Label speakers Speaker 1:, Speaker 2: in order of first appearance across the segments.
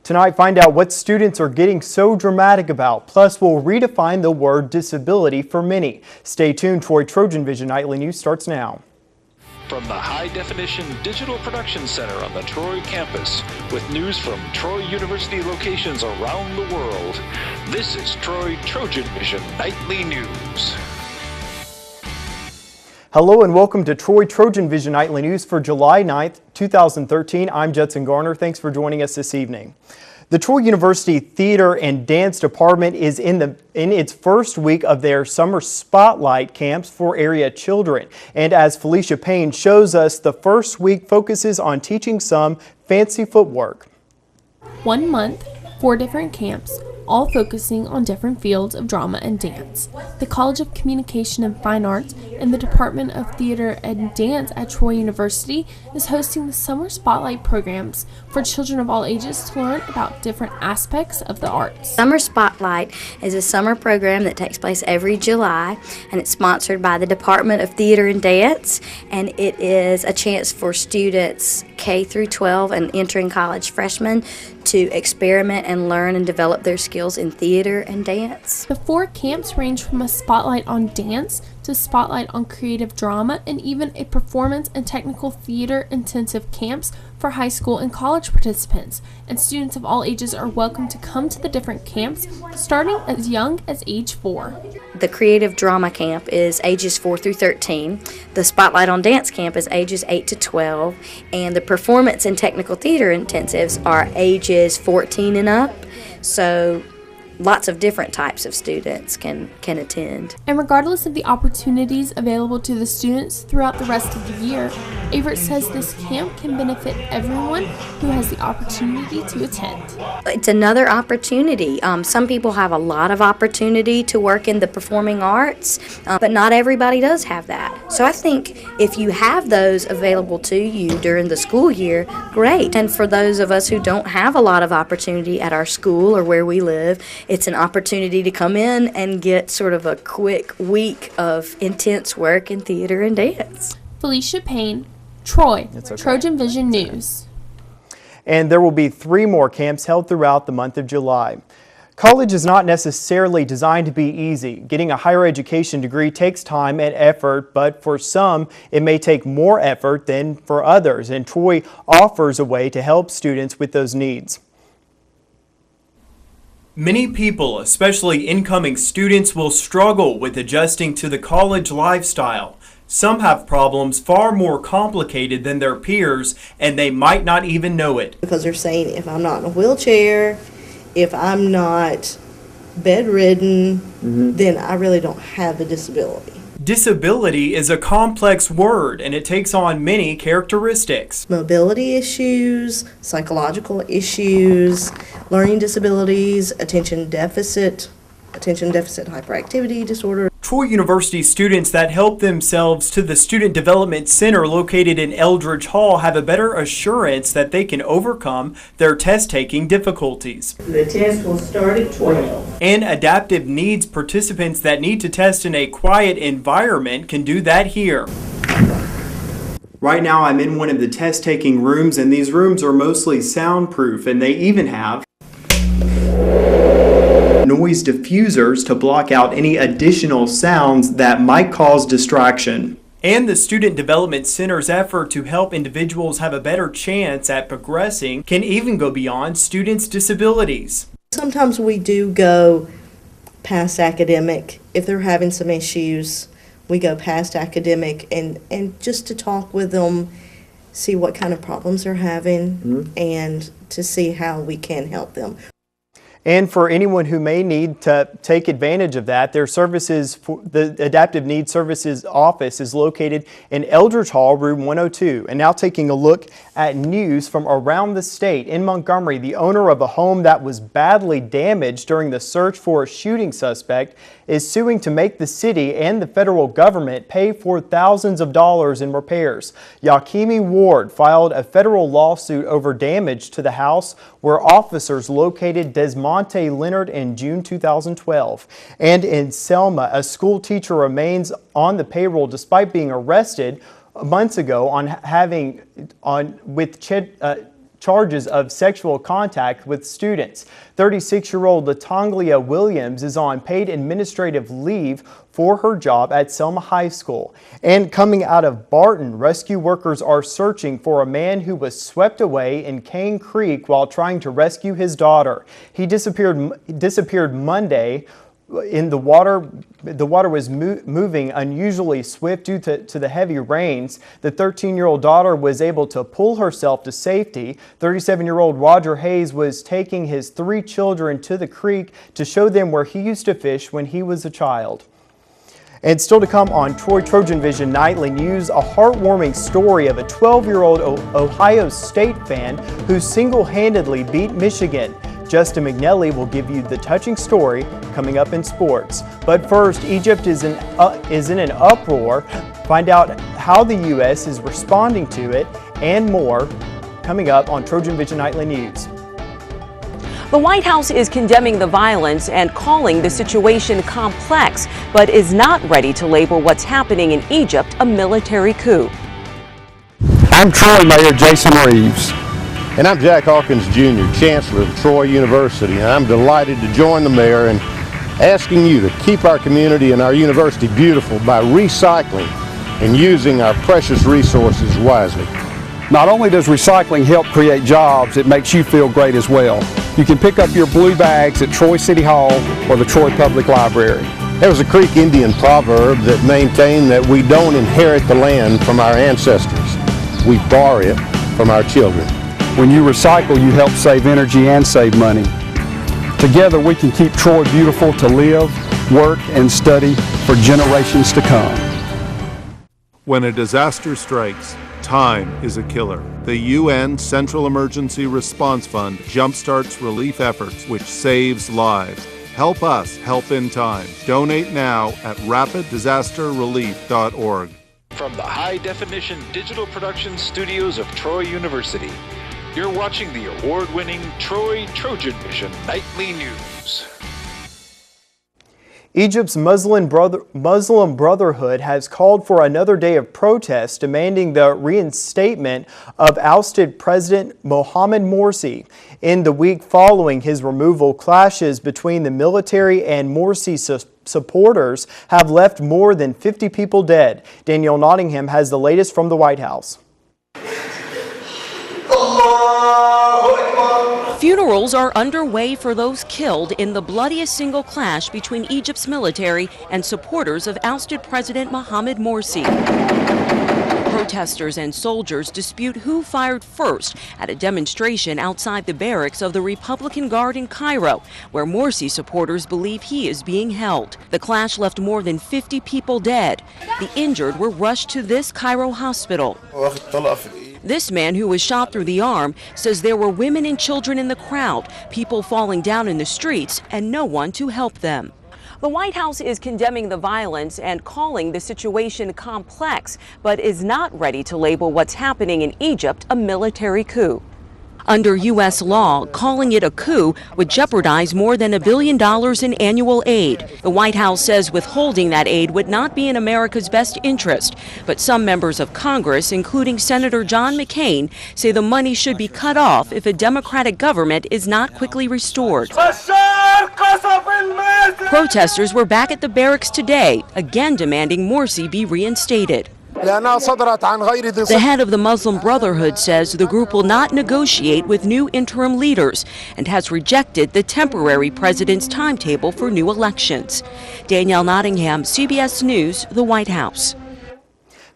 Speaker 1: Tonight, find out what students are getting so dramatic about. Plus, we'll redefine the word disability for many. Stay tuned. TrojanVision Nightly News starts now.
Speaker 2: From the high-definition digital production center on the Troy campus, with news from Troy University locations around the world, this is TrojanVision Nightly News.
Speaker 1: Hello and welcome to TrojanVision Nightly News for July 9th, 2013. I'm Judson Garner. Thanks for joining us this evening. The Troy University Theater and Dance Department is in its first week of their summer spotlight camps for area children. And as Felicia Payne shows us, the first week focuses on teaching some fancy footwork.
Speaker 3: 1 month, 4 different camps, all focusing on different fields of drama and dance. The College of Communication and Fine Arts and the Department of Theater and Dance at Troy University is hosting the Summer Spotlight programs for children of all ages to learn about different aspects of the arts.
Speaker 4: Summer Spotlight is a summer program that takes place every July, and it's sponsored by the Department of Theater and Dance, and it is a chance for students K through 12 and entering college freshmen to experiment and learn and develop their skills in theater and dance.
Speaker 3: The 4 camps range from a spotlight on dance to spotlight on creative drama and even a performance and technical theater intensive camps for high school and college participants. And students of all ages are welcome to come to the different camps starting as young as age 4.
Speaker 4: The creative drama camp is ages 4 through 13. The spotlight on dance camp is ages 8 to 12. And the performance and technical theater intensives are ages 14 and up. So lots of different types of students can attend.
Speaker 3: And regardless of the opportunities available to the students throughout the rest of the year, Averitt says this camp can benefit everyone who has the opportunity to attend.
Speaker 4: It's another opportunity. Some people have a lot of opportunity to work in the performing arts, but not everybody does have that. So I think if you have those available to you during the school year, great. And for those of us who don't have a lot of opportunity at our school or where we live, it's an opportunity to come in and get sort of a quick week of intense work in theater and dance.
Speaker 3: Felicia Payne, Troy, TrojanVision News.
Speaker 1: And there will be 3 more camps held throughout the month of July. College is not necessarily designed to be easy. Getting a higher education degree takes time and effort, but for some, it may take more effort than for others. And Troy offers a way to help students with those needs. Many people, especially incoming students, will struggle with adjusting to the college lifestyle. Some have problems far more complicated than their peers, and they might not even know it.
Speaker 5: Because they're saying if I'm not in a wheelchair, if I'm not bedridden, then I really don't have a disability.
Speaker 1: Disability is a complex word, and it takes on many characteristics.
Speaker 5: Mobility issues, psychological issues, learning disabilities, attention deficit hyperactivity disorder.
Speaker 1: Troy University students that help themselves to the Student Development Center located in Eldridge Hall have a better assurance that they can overcome their test-taking difficulties.
Speaker 5: The test will start at 12.
Speaker 1: And adaptive needs participants that need to test in a quiet environment can do that here. Right now I'm in one of the test-taking rooms, and these rooms are mostly soundproof, and they even have noise diffusers to block out any additional sounds that might cause distraction. And the Student Development Center's effort to help individuals have a better chance at progressing can even go beyond students' disabilities.
Speaker 5: Sometimes we do go past academic. If they're having some issues, we go past academic and just to talk with them, see what kind of problems they're having, and to see how we can help them.
Speaker 1: And for anyone who may need to take advantage of that, their services, the Adaptive Needs Services office is located in Eldridge Hall, room 102. And now taking a look at news from around the state. In Montgomery, the owner of a home that was badly damaged during the search for a shooting suspect is suing to make the city and the federal government pay for thousands of dollars in repairs. Yakimi Ward filed a federal lawsuit over damage to the house where officers located Desmonte Leonard in June 2012. And in Selma, a school teacher remains on the payroll despite being arrested months ago with charges of sexual contact with students. 36-year-old Latonglia Williams is on paid administrative leave for her job at Selma High School. And coming out of Barton, rescue workers are searching for a man who was swept away in Cane Creek while trying to rescue his daughter. He disappeared Monday. In the water was moving unusually swift due to the heavy rains. The 13-year-old daughter was able to pull herself to safety. 37-year-old Roger Hayes was taking his 3 children to the creek to show them where he used to fish when he was a child. And still to come on TrojanVision Nightly News, a heartwarming story of a 12-year-old Ohio State fan who single-handedly beat Michigan. Justin McNelly will give you the touching story coming up in sports. But first, Egypt is in an uproar. Find out how the U.S. is responding to it and more coming up on TrojanVision Nightly News.
Speaker 6: The White House is condemning the violence and calling the situation complex, but is not ready to label what's happening in Egypt a military coup.
Speaker 7: I'm Troy Mayor Jason Reeves.
Speaker 8: And I'm Jack Hawkins Jr., Chancellor of Troy University, and I'm delighted to join the mayor in asking you to keep our community and our university beautiful by recycling and using our precious resources wisely.
Speaker 7: Not only does recycling help create jobs, it makes you feel great as well. You can pick up your blue bags at Troy City Hall or the Troy Public Library.
Speaker 8: There was a Creek Indian proverb that maintained that we don't inherit the land from our ancestors, we borrow it from our children.
Speaker 7: When you recycle, you help save energy and save money. Together, we can keep Troy beautiful to live, work, and study for generations to come.
Speaker 9: When a disaster strikes, time is a killer. The UN Central Emergency Response Fund jumpstarts relief efforts, which saves lives. Help us help in time. Donate now at rapiddisasterrelief.org.
Speaker 2: From the high-definition digital production studios of Troy University, you're watching the award-winning TrojanVision Nightly News.
Speaker 1: Egypt's Muslim Brotherhood has called for another day of protest demanding the reinstatement of ousted President Mohamed Morsi. In the week following his removal, clashes between the military and Morsi supporters have left more than 50 people dead. Danielle Nottingham has the latest from the White House.
Speaker 6: Funerals are underway for those killed in the bloodiest single clash between Egypt's military and supporters of ousted President Mohamed Morsi. Protesters and soldiers dispute who fired first at a demonstration outside the barracks of the Republican Guard in Cairo, where Morsi supporters believe he is being held. The clash left more than 50 people dead. The injured were rushed to this Cairo hospital. This man, who was shot through the arm, says there were women and children in the crowd, people falling down in the streets, and no one to help them. The White House is condemning the violence and calling the situation complex, but is not ready to label what's happening in Egypt a military coup. Under U.S. law, calling it a coup would jeopardize more than $1 billion in annual aid. The White House says withholding that aid would not be in America's best interest. But some members of Congress, including Senator John McCain, say the money should be cut off if a Democratic government is not quickly restored. Protesters were back at the barracks today, again demanding Morsi be reinstated. The head of the Muslim Brotherhood says the group will not negotiate with new interim leaders and has rejected the temporary president's timetable for new elections. Danielle Nottingham, CBS News, the White House.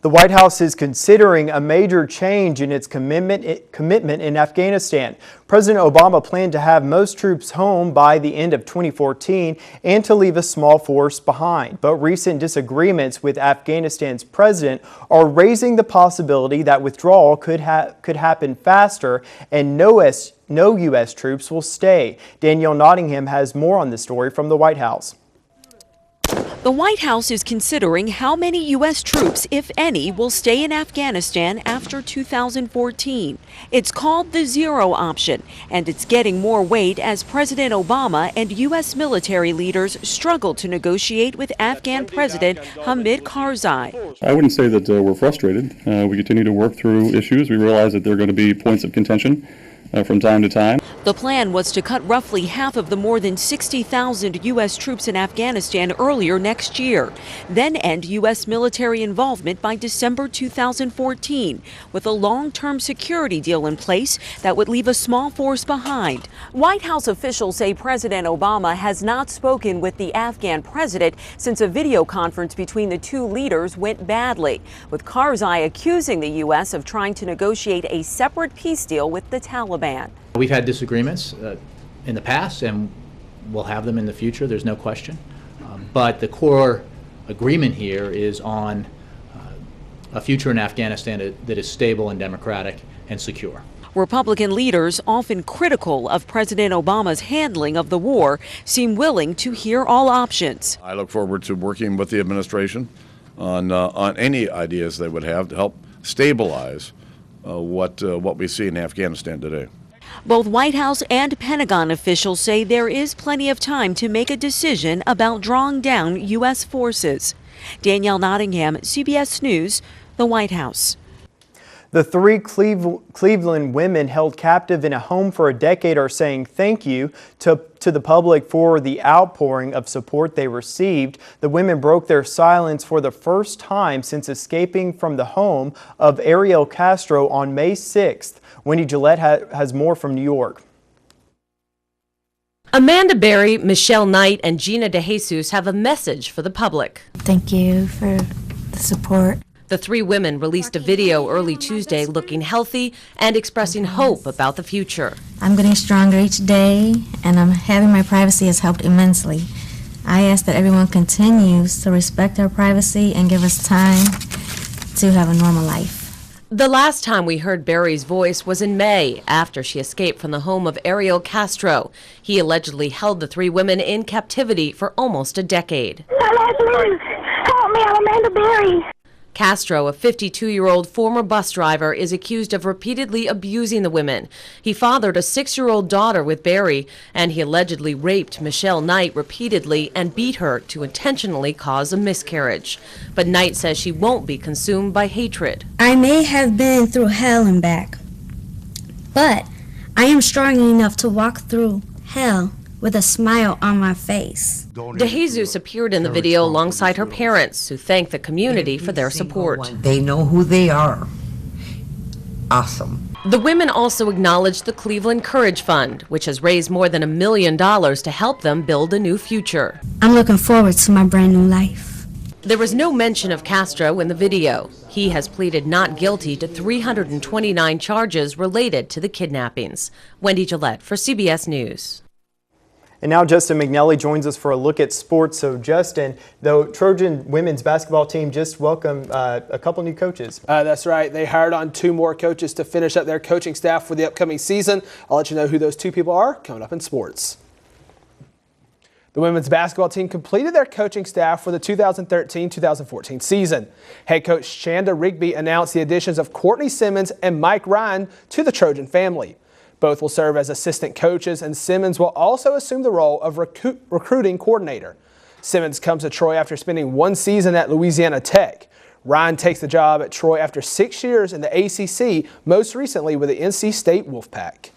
Speaker 1: The White House is considering a major change in its commitment in Afghanistan. President Obama planned to have most troops home by the end of 2014 and to leave a small force behind. But recent disagreements with Afghanistan's president are raising the possibility that withdrawal could happen faster and no U.S. troops will stay. Danielle Nottingham has more on this story from the White House.
Speaker 6: The White House is considering how many U.S. troops, if any, will stay in Afghanistan after 2014. It's called the zero option, and it's getting more weight as President Obama and U.S. military leaders struggle to negotiate with Afghan President Hamid Karzai.
Speaker 10: I wouldn't say that we're frustrated. We continue to work through issues. We realize that there are going to be points of contention. from time to time.
Speaker 6: The plan was to cut roughly half of the more than 60,000 U.S. troops in Afghanistan earlier next year, then end U.S. military involvement by December 2014, with a long-term security deal in place that would leave a small force behind. White House officials say President Obama has not spoken with the Afghan president since a video conference between the two leaders went badly, with Karzai accusing the U.S. of trying to negotiate a separate peace deal with the Taliban.
Speaker 11: We've had disagreements in the past, and we'll have them in the future, there's no question. But the core agreement here is on a future in Afghanistan that is stable and democratic and secure.
Speaker 6: Republican leaders, often critical of President Obama's handling of the war, seem willing to hear all options.
Speaker 12: I look forward to working with the administration on any ideas they would have to help stabilize what we see in Afghanistan today.
Speaker 6: Both White House and Pentagon officials say there is plenty of time to make a decision about drawing down U.S. forces. Danielle Nottingham, CBS News, the White House.
Speaker 1: The three Cleveland women held captive in a home for a decade are saying thank you to the public for the outpouring of support they received. The women broke their silence for the first time since escaping from the home of Ariel Castro on May 6th. Wendy Gillette has more from New York.
Speaker 13: Amanda Berry, Michelle Knight, and Gina DeJesus have a message for the public.
Speaker 14: Thank you for the support.
Speaker 13: The three women released a video early Tuesday looking healthy and expressing hope about the future.
Speaker 14: I'm getting stronger each day, and having my privacy has helped immensely. I ask that everyone continues to respect our privacy and give us time to have a normal life.
Speaker 13: The last time we heard Berry's voice was in May, after she escaped from the home of Ariel Castro. He allegedly held the three women in captivity for almost a decade.
Speaker 15: Help me, I'm Amanda Berry.
Speaker 13: Castro, a 52-year-old former bus driver, is accused of repeatedly abusing the women. He fathered a 6-year-old daughter with Berry, and he allegedly raped Michelle Knight repeatedly and beat her to intentionally cause a miscarriage. But Knight says she won't be consumed by hatred.
Speaker 14: I may have been through hell and back, but I am strong enough to walk through hell with a smile on my face.
Speaker 13: DeJesus appeared in the video alongside her parents, who thanked the community for their support.
Speaker 16: They know who they are. Awesome.
Speaker 13: The women also acknowledged the Cleveland Courage Fund, which has raised more than $1 million to help them build a new future.
Speaker 14: I'm looking forward to my brand new life.
Speaker 13: There was no mention of Castro in the video. He has pleaded not guilty to 329 charges related to the kidnappings. Wendy Gillette for CBS News.
Speaker 1: And now Justin McNally joins us for a look at sports. So Justin, the Trojan women's basketball team just welcomed a couple new coaches.
Speaker 17: That's right. They hired on 2 more coaches to finish up their coaching staff for the upcoming season. I'll let you know who those 2 people are coming up in sports. The women's basketball team completed their coaching staff for the 2013-2014 season. Head coach Shanda Rigby announced the additions of Courtney Simmons and Mike Ryan to the Trojan family. Both will serve as assistant coaches, and Simmons will also assume the role of recruiting coordinator. Simmons comes to Troy after spending 1 season at Louisiana Tech. Ryan takes the job at Troy after 6 years in the ACC, most recently with the NC State Wolfpack.